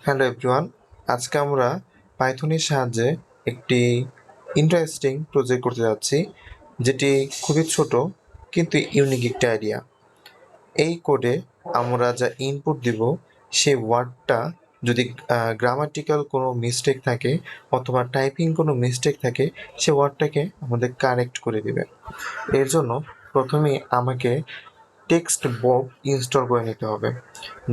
Hello everyone, আজকে আমরা পাইথনের সাহায্যে একটি ইন্টারেস্টিং প্রজেক্ট করতে যাচ্ছি, যেটি খুবই ছোট কিন্তু ইউনিক একটা আইডিয়া। এই কোডে আমরা যা ইনপুট দিব সেই ওয়ার্ডটা যদি গ্রামাটিক্যাল কোনো মিস্টেক থাকে অথবা টাইপিং কোনো মিস্টেক থাকে, সে ওয়ার্ডটাকে আমাদের কারেক্ট করে দিবে। এর জন্য প্রথমেই আমাকে টেক্সট বব ইনস্টল করে নিতে হবে।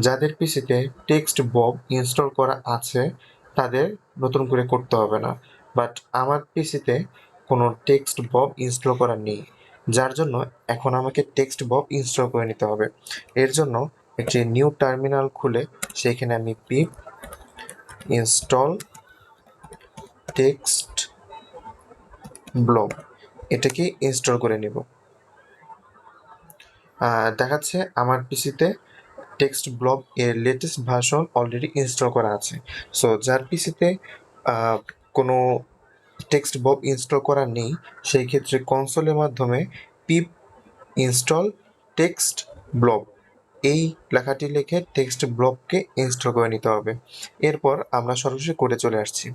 যাদের পিসিতে টেক্সট বব ইনস্টল করা আছে তাদের নতুন করে করতে হবে না, বাট আমার পিসিতে কোনো টেক্সট বব ইনস্টল করা নেই, যার জন্য এখন আমাকে টেক্সট বব ইনস্টল করে নিতে হবে। এর জন্য একটি নিউ টার্মিনাল খুলে সেখানে আমি পিপ ইনস্টল টেক্সট ব্লব এটাকে ইনস্টল করে নেব। দেখাচ্ছে আমার পিসিতে টেক্সট ব্লব এর লেটেস্ট ভার্সন অলরেডি ইনস্টল করা আছে। সো যার পিসিতে কোনো টেক্সট বব ইনস্টল করা নেই, সেই ক্ষেত্রে কনসোলের মাধ্যমে পিপ ইনস্টল টেক্সট ব্লব এই লেখাটি লিখে টেক্সট ব্লবকে ইনস্টল করে নিতে হবে। এরপর আমরা সরাসরি কোডে চলে আসছি।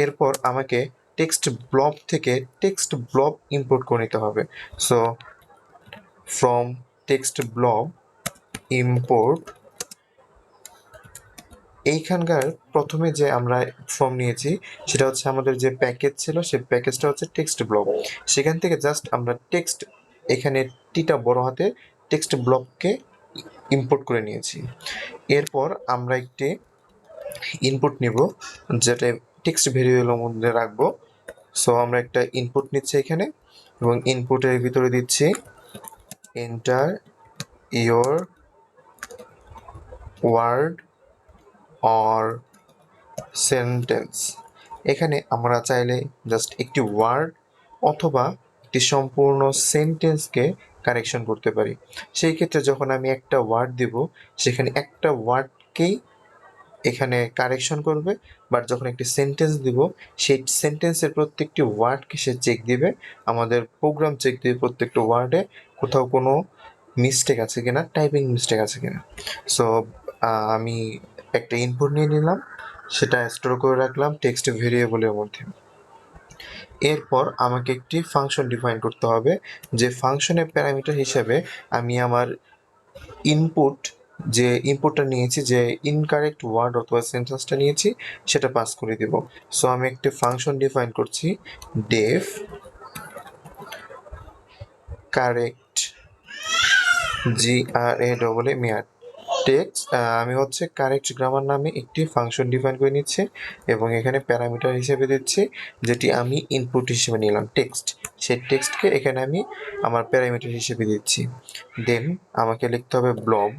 এরপর আমাকে টেক্সট ব্লব থেকে টেক্সট ব্লব ইম্পোর্ট করে নিতে হবে। সো ফ্রম টেক্সট ব্লব ইম্পোর্ট, এইখানকার প্রথমে যে আমরা ফর্ম নিয়েছি সেটা হচ্ছে আমাদের যে প্যাকেজ ছিল, সেই প্যাকেজটা হচ্ছে টেক্সট ব্লক। সেখান থেকে জাস্ট আমরা টেক্সট, এখানে টিটা বড় হাতে টেক্সট ব্লককে ইম্পোর্ট করে নিয়েছি। এরপর আমরা একটি ইনপুট নিব যেটা টেক্সট ভেরিয়েবলের মধ্যে রাখবো। সো আমরা একটা ইনপুট নিচ্ছি এখানে এবং ইনপুটের ভিতরে দিচ্ছি enter your word or sentence. এখানে আমরা চাইলে জাস্ট একটি ওয়ার্ড অথবা একটি সম্পূর্ণ সেন্টেন্সকে কারেকশন করতে পারি। সেই ক্ষেত্রে যখন আমি একটা ওয়ার্ড দিব সেখানে একটা ওয়ার্ডকেই এখানে কারেকশন করবে, বাট যখন একটি সেন্টেন্স দিব সেই সেন্টেন্সের প্রত্যেকটি ওয়ার্ডকে সে চেক দিবে, আমাদের প্রোগ্রাম চেক দিবে প্রত্যেকটা ওয়ার্ডে কোথাও কোনো মিস্টেক আছে কিনা, টাইপিং মিস্টেক আছে কিনা। সো আমি একটা ইনপুট নিয়ে নিলাম, সেটা স্টোর করে রাখলাম টেক্সট ভেরিয়েবলের মধ্যে। এরপর আমাকে একটি ফাংশন ডিফাইন করতে হবে, যে ফাংশনের প্যারামিটার হিসেবে আমি আমার ইনপুট, যে ইনপুটটা নিয়েছি, যে ইনকারেক্ট ওয়ার্ড অথবা সেন্টেন্সটা নিয়েছি সেটা পাস করে দিব। সো আমি একটি ফাংশন ডিফাইন করছি, ডেফ কারেক্ট, GRAMMR টেক্সট। আমি হচ্ছে কারেক্ট গ্রামার নামে একটি ফাংশন ডিফাইন করে নিচ্ছি এবং এখানে প্যারামিটার হিসেবে দিচ্ছি যেটি আমি ইনপুট হিসেবে নিলাম টেক্সট, সেই টেক্সটকে এখানে আমি আমার প্যারামিটার হিসেবে দিচ্ছি। দেন আমাকে লিখতে হবে ব্লব।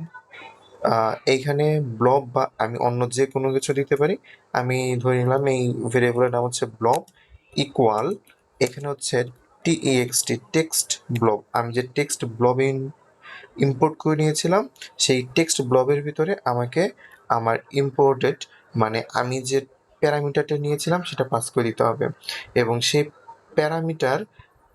এইখানে ব্লব বা আমি অন্য যে কোনো কিছু দিতে পারি। আমি ধরে নিলাম এই ভেরিয়েবলের নাম হচ্ছে ব্লব ইকুয়াল, এখানে হচ্ছে TEXT টেক্সট ব্লব। আমি যে টেক্সট ব্লব ইম্পোর্ট করে নিয়েছিলাম সেই টেক্সট ব্লবের ভিতরে আমাকে আমার ইম্পোর্টেড, মানে আমি যে প্যারামিটারটা নিয়েছিলাম সেটা পাস করে দিতে হবে এবং সেই প্যারামিটার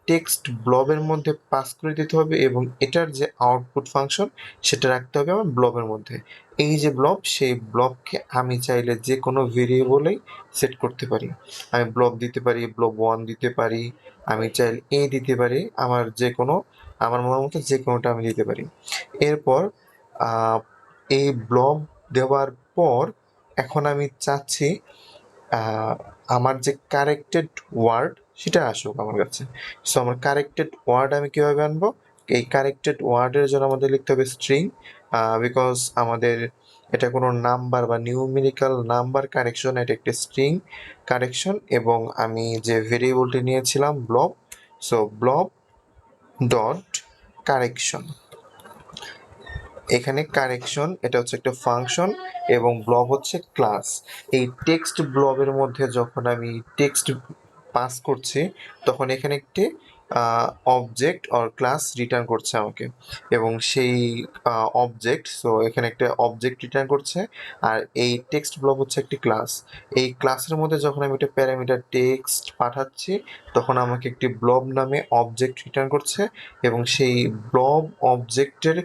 টেক্সট ব্লবের মধ্যে পাস করে দিতে হবে এবং এটার যে আউটপুট ফাংশন সেটা রাখতে হবে আমার ব্লবের মধ্যে। এই যে ব্লব, সেই ব্লবকে আমি চাইলে যে কোনো ভেরিয়েবলেই সেট করতে পারি। আমি ব্লব দিতে পারি, ব্লব 1 দিতে পারি, আমি চাইলে দিতে পারি, আমার মনের মতো যে কোনোটা আমি দিতে পারি। এরপর এই ব্লব দেওয়ার পর এখন আমি চাচ্ছি আমার যে কারেক্টেড ওয়ার্ড সেটা আসুক আমার কাছে। সো আমার কারেক্টেড ওয়ার্ড আমি কীভাবে আনবো? এই কারেক্টেড ওয়ার্ডের জন্য আমাদের লিখতে হবে স্ট্রিং, বিকজ আমাদের এটা কোনো নাম্বার বা নিউমেরিক্যাল নাম্বার কারেকশন, এটা একটি স্ট্রিং কারেকশন। এবং আমি যে ভেরিয়েবলটি নিয়েছিলাম ব্লব, সো ব্লব ডট কারেকশন, এখানে কারেকশন এটা হচ্ছে একটা ফাংশন এবং ব্লব হচ্ছে ক্লাস। এই টেক্সট ব্লবের মধ্যে যখন আমি টেক্সট পাস করছি তখন এখানে একটি অবজেক্ট অর ক্লাস রিটার্ন করছে আমাকে এবং সেই অবজেক্ট, সো এখানে একটা অবজেক্ট রিটার্ন করছে আর এই টেক্সট ব্লব হচ্ছে একটি ক্লাস। এই ক্লাসের মধ্যে যখন আমি একটা প্যারামিটার টেক্সট পাঠাচ্ছি তখন আমাকে একটি ব্লব নামে অবজেক্ট রিটার্ন করছে এবং সেই ব্লব অবজেক্টের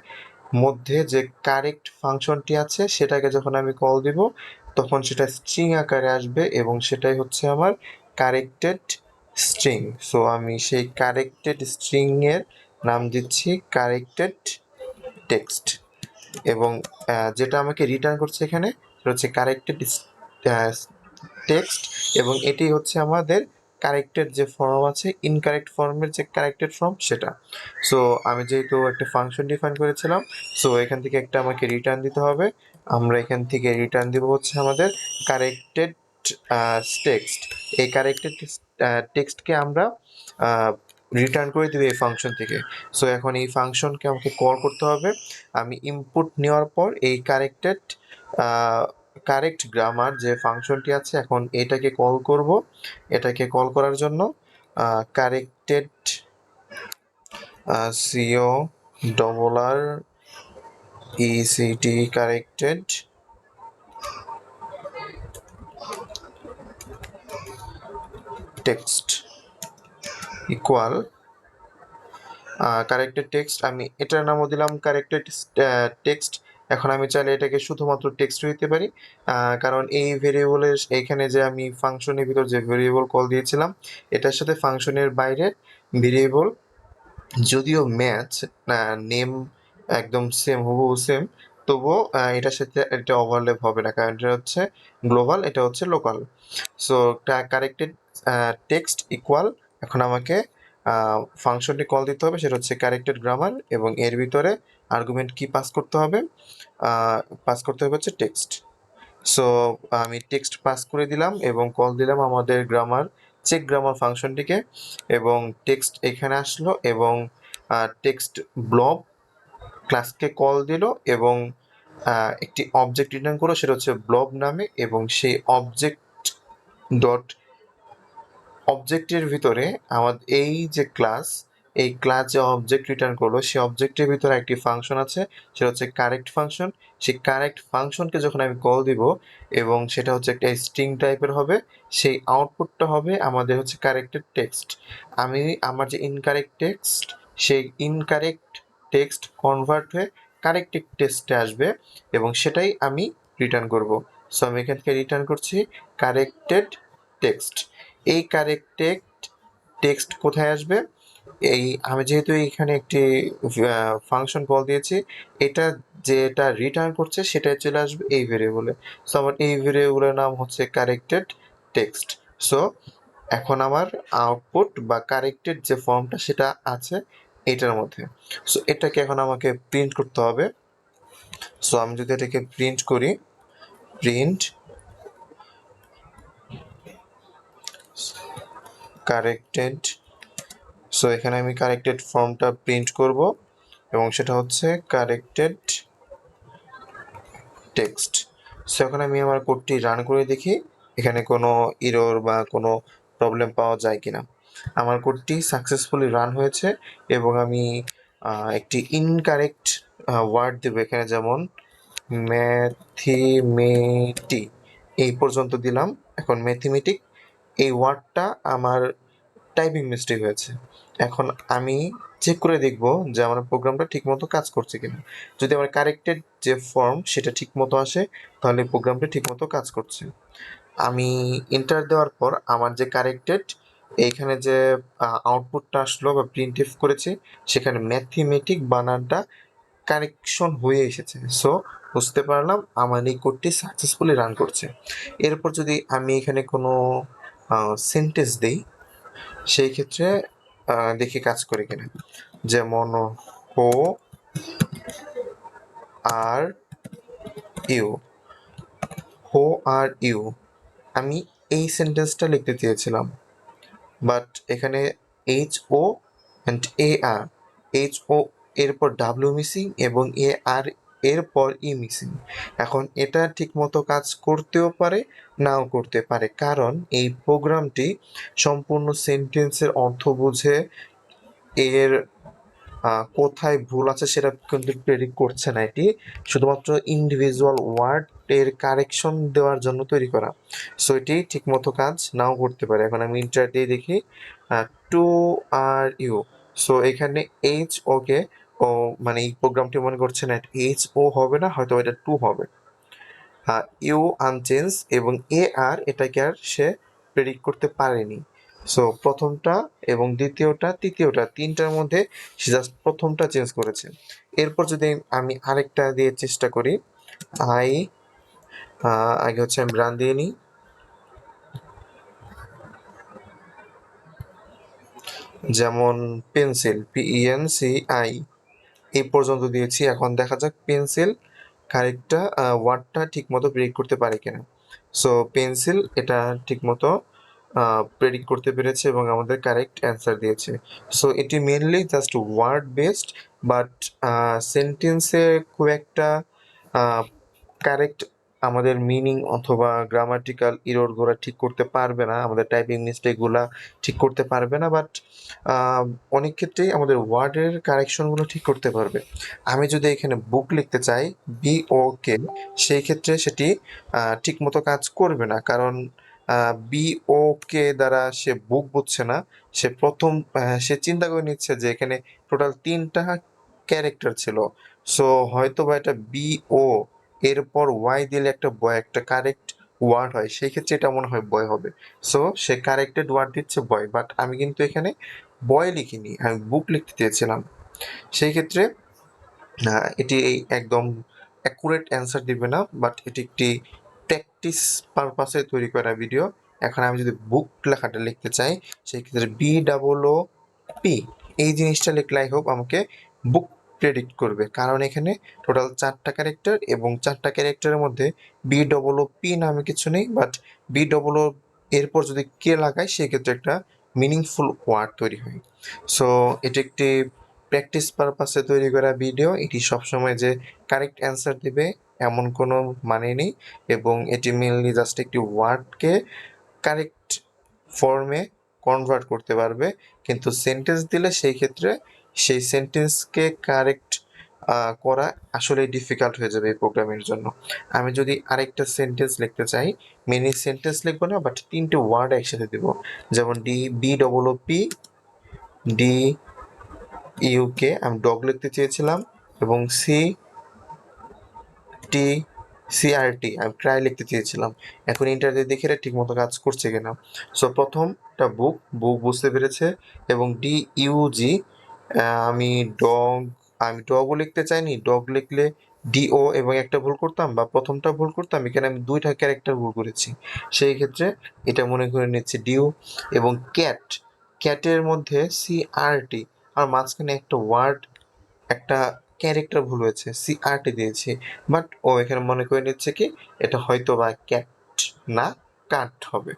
মধ্যে যে কারেক্ট ফাংশনটি আছে সেটাকে যখন আমি কল দিব তখন সেটা স্ট্রিং আকারে আসবে এবং সেটাই হচ্ছে আমার কারেক্টেড স্ট্রিং। সো আমি সেই কারেক্টেড স্ট্রিংয়ের নাম দিচ্ছি কারেক্টেড টেক্সট এবং যেটা আমাকে রিটার্ন করছে এখানে সেটা হচ্ছে কারেক্টেড টেক্সট এবং এটি হচ্ছে আমাদের কারেক্টেড যে ফর্ম আছে, ইনকারেক্ট ফর্মের যে কারেক্টেড ফর্ম সেটা। সো আমি যেহেতু একটা ফাংশন ডিফাইন করেছিলাম, সো এখান থেকে একটা আমাকে রিটার্ন দিতে হবে। আমরা এখান থেকে রিটার্ন দিব হচ্ছে আমাদের কারেক্টেড টেক্সট। এই কারেক্টেড টেক্সটকে আমরা রিটার্ন করে দেবে এই ফাংশন থেকে। সো এখন এই ফাংশনকে আমাকে কল করতে হবে। আমি ইনপুট নেওয়ার পর এই কারেক্ট গ্রামার যে ফাংশনটি আছে, এখন এটাকে কল করব। এটাকে কল করার জন্য corrected C O double R ECT corrected text equal corrected text. আমি এটার নামও দিলাম কারেক্টেড টেক্সট। এখন আমি চাইলে এটাকে শুধুমাত্র টেক্সট দিতে পারি, কারণ এই ভেরিয়েবলের এখানে যে আমি ফাংশনের ভিতর যে ভেরিয়েবল কল দিয়েছিলাম, এটার সাথে ফাংশনের বাইরে ভেরিয়েবল যদিও ম্যাচ নেম একদম সেম, হুবহু সেম, তবুও এটার সাথে এটা ওভারল্যাপ হবে না, কারণ এটা হচ্ছে গ্লোবাল, এটা হচ্ছে local. So corrected text equal, এখন আমাকে ফাংশনটি কল দিতে হবে, সেটা হচ্ছে কারেক্টেড গ্রামার এবং এর ভিতরে আর্গুমেন্ট কি পাস করতে হবে, পাস করতে হবে হচ্ছে টেক্সট। সো আমি টেক্সট পাস করে দিলাম এবং কল দিলাম আমাদের চেক গ্রামার ফাংশনটিকে এবং টেক্সট এখানে আসলো এবং টেক্সট ব্লব ক্লাসকে কল দিল এবং একটি অবজেক্ট রিটার্ন করলো, সেটা হচ্ছে ব্লব নামে এবং সেই অবজেক্টের ভিতরে আমাদের এই যে এই ক্লাস যে অবজেক্ট রিটার্ন করলো, সেই অবজেক্টের ভিতরে একটি ফাংশন আছে, সেটা হচ্ছে কারেক্ট ফাংশন। সেই কারেক্ট ফাংশনকে যখন আমি কল দিব এবং সেটা হচ্ছে একটা স্ট্রিং টাইপের হবে, সেই আউটপুটটা হবে আমাদের হচ্ছে কারেক্টেড টেক্সট। আমার যে ইনকারেক্ট টেক্সট, সেই ইনকারেক্ট টেক্সট কনভার্ট হয়ে কারেক্টেড টেক্সটে আসবে এবং সেটাই আমি রিটার্ন করব। সো আমি এখান থেকে রিটার্ন করছি কারেক্টেড টেক্সট। এই কারেক্টেড টেক্সট কোথায় আসবে? আমি যেহেতু এখানে একটি ফাংশন কল দিয়েছি, এটা যেটা রিটার্ন করছে সেটাই চলে আসবে এই ভেরিয়েবলে। সো আমার এই ভেরিয়েবলের নাম হচ্ছে কারেক্টেড টেক্সট। সো এখন আমার আউটপুট বা কারেক্টেড যে ফর্মটা সেটা আছে এটার মধ্যে। সো এটাকে এখন আমাকে প্রিন্ট করতে হবে। সো আমি যদি এটাকে প্রিন্ট করি, প্রিন্ট কারেক্টেড, সো এখানে আমি কারেক্টেড ফর্মটা প্রিন্ট করব এবং সেটা হচ্ছে কারেক্টেড টেক্সট। সো এখন আমি আমার কোডটি রান করে দেখি এখানে কোনো এরর বা কোনো প্রবলেম পাওয়া যায় কিনা। আমার কোডটি সাকসেসফুলি রান হয়েছে এবং আমি একটি ইনকারেক্ট ওয়ার্ড দেবো এখানে, যেমন ম্যাথিমেটি এই পর্যন্ত দিলাম। এখন ম্যাথিমেটিক এই ওয়ার্ডটা আমার টাইপিং মিস্টেক হয়েছে। এখন আমি চেক করে দেখব যে আমার প্রোগ্রামটা ঠিকমতো কাজ করছে কিনা। যদি আমার কারেক্টেড যে ফর্ম সেটা ঠিকমতো আসে, তাহলে প্রোগ্রামটা ঠিকমতো কাজ করছে। আমি এন্টার দেওয়ার পর আমার যে কারেক্টেড এইখানে যে আউটপুটটা আসলো বা প্রিন্টএফ করেছি, সেখানে ম্যাথমেটিক বানানটা কারেকশন হয়ে এসেছে। সো বুঝতে পারলাম আমার এই কোডটি সাকসেসফুলি রান করছে। এরপর যদি আমি এখানে কোনো সেন্টেন্স দিই, সেই ক্ষেত্রে দেখি কাজ করে কিনা। যেমন হো আর ইউ, হো আর ইউ, আমি এই সেন্টেন্সটা লিখতে চেয়েছিলাম, বাট এখানে H O and A R, H O এরপর ডাব্লিউ মিসিং এবং এ আর এরপর ই মিসিং। এখন এটা ঠিকমতো কাজ করতেও পারে, নাও করতে পারে, কারণ এই প্রোগ্রামটি সম্পূর্ণ সেন্টেন্সের অর্থ বুঝে এর কোথায় ভুল আছে সেটা কিন্তু প্রেডিক্ট করছে না। এটি শুধুমাত্র ইন্ডিভিজুয়াল ওয়ার্ড এর কারেকশন দেওয়ার জন্য তৈরি করা। সো এটি ঠিকমতো কাজ নাও করতে পারে। এখন আমি ইন্টার দিয়ে দেখি টু আর ইউ। সো এখানে এইচ ওকে ও মানে এই প্রোগ্রামটি মনে করছে না এইচ ও হবে না, হয়তো এটা টু হবে। ইউ আনচেঞ্জ এবং এ আর এটাকে আর সে প্রেডিক্ট করতে পারেনি। সো প্রথমটা এবং দ্বিতীয়টা তৃতীয়টা তিনটার মধ্যে সে জাস্ট প্রথমটা চেঞ্জ করেছে। এরপর যদি আমি আরেকটা দিয়ে চেষ্টা করি, আই আগে হচ্ছে আমি রান দিয়ে নিই। যেমন পেন্সিল, PENCI এই পর্যন্ত দিয়েছি। এখন দেখা যাক পেন্সিল কারেক্টটা ওয়ার্ডটা ঠিকমতো প্রেডিক্ট করতে পারে কিনা। সো পেন্সিল এটা ঠিকমতো প্রেডিক্ট করতে পেরেছে এবং আমাদের কারেক্ট অ্যান্সার দিয়েছে। সো এটি mainly just word based, but সেন্টেন্সে খুব একটা কারেক্ট আমাদের মিনিং অথবা গ্রামাটিক্যাল ইররগুলো ঠিক করতে পারবে না, আমাদের টাইপিং মিস্টেকগুলা ঠিক করতে পারবে না, বাট অনেক ক্ষেত্রেই আমাদের ওয়ার্ডের কারেকশনগুলো ঠিক করতে পারবে। আমি যদি এখানে বুক লিখতে চাই, BOK, সেই ক্ষেত্রে সেটি ঠিকমতো কাজ করবে না, কারণ BOK দ্বারা সে বুক বুঝছে না। সে প্রথম সে চিন্তা করে নিচ্ছে যে এখানে টোটাল 3টা ক্যারেক্টার ছিল। সো হয়তোবা এটা BO এরপর ওয়াই দিলে একটা কারেক্ট ওয়ার্ড হয়, সেই ক্ষেত্রে এটা মনে হয় বয় হবে। সো সে কারেক্টেড ওয়ার্ড দিচ্ছে বয়, বাট আমি কিন্তু এখানে বয় লিখিনি, আমি বুক লিখতে চেয়েছিলাম। সেই ক্ষেত্রে এটি একদম অ্যাকুরেট অ্যান্সার দিবে না, বাট এটি একটি প্র্যাকটিস পারপাসে তৈরি করা ভিডিও। এখন আমি যদি বুক লেখাটা লিখতে চাই, সেই ক্ষেত্রে BOOP এই জিনিসটা লিখলে আই হোপ আমাকে বুক প্রেডিক্ট করবে, কারণ এখানে টোটাল 4টা ক্যারেক্টার এবং 4টা ক্যারেক্টারের মধ্যে BOOP নামে কিছু নেই, বাট BOO এরপর যদি কে লাগাই সেক্ষেত্রে একটা মিনিংফুল ওয়ার্ড তৈরি হয়। সো এটি একটি প্র্যাকটিস পারপাসে তৈরি করা ভিডিও। এটি সবসময় যে কারেক্ট অ্যান্সার দেবে এমন কোনো মানে নেই, এবং এটি মেনলি জাস্ট একটি ওয়ার্ডকে কারেক্ট ফর্মে কনভার্ট করতে পারবে, কিন্তু সেন্টেন্স দিলে সেই ক্ষেত্রে সেই সেন্টেন্সকে কারেক্ট করা আসলে ডিফিকাল্ট হয়ে যাবে এই প্রোগ্রামের জন্য। আমি যদি আরেকটা সেন্টেন্স লিখতে চাই, মিনি সেন্টেন্স লিখবো না, বাট 3টে ওয়ার্ড একসাথে দেবো, যেমন BOOP আমি ডগ লিখতে চেয়েছিলাম, এবং CRT আমি ক্রাই লিখতে চেয়েছিলাম। এখন এন্টার দিয়ে দেখি এটা ঠিকমতো কাজ করছে কিনা। সো প্রথমটা বুক বুঝতে পেরেছে, এবং DUG আমি ডগ আমি ডগও লিখতে চাইনি, ডগ লিখলে DO এবং একটা ভুল করতাম বা প্রথমটা ভুল করতাম, এখানে আমি 2টা ক্যারেক্টার ভুল করেছি, সেই ক্ষেত্রে এটা মনে করে নিচ্ছে ডিউ। এবং ক্যাটের মধ্যে CRT আর মাঝখানে একটা ওয়ার্ড একটা ক্যারেক্টার ভুল হয়েছে, CRT দিয়েছি, বাট ও এখানে মনে করে নিচ্ছে কি এটা হয়তো বা ক্যাট না কাট হবে।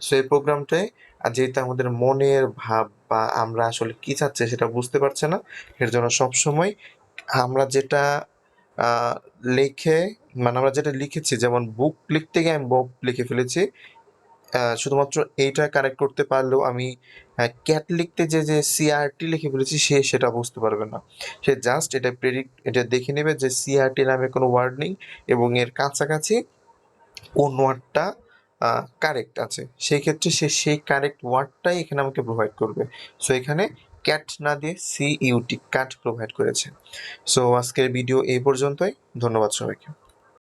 সো এই প্রোগ্রামটায় যেহেতু আমাদের মনের ভাব বা আমরা আসলে কি চাচ্ছি সেটা বুঝতে পারছে না, এর জন্য সবসময় আমরা যেটা লিখে মানে আমরা যেটা লিখেছি, যেমন বুক লিখতে গিয়ে আমি বব লিখে ফেলেছি, শুধুমাত্র এইটা কারেক্ট করতে পারলেও আমি ক্যাট লিখতে যে CRT লিখে ফেলেছি সে সেটা বুঝতে পারবে না। সে জাস্ট এটা দেখে নেবে যে CRT নামে কোনো ওয়ার্ড নেই এবং এর কাছাকাছি কোন ওয়ার্ডটা কারেক্ট আছে, সেই ক্ষেত্রে সে সেই কারেক্ট ওয়ার্ডটাই এখানে আমাকে প্রোভাইড করবে। সো এখানে ক্যাট না দিয়ে CUT কাট প্রোভাইড করেছে। সো আজকের ভিডিও এই পর্যন্তই। ধন্যবাদ সবাইকে।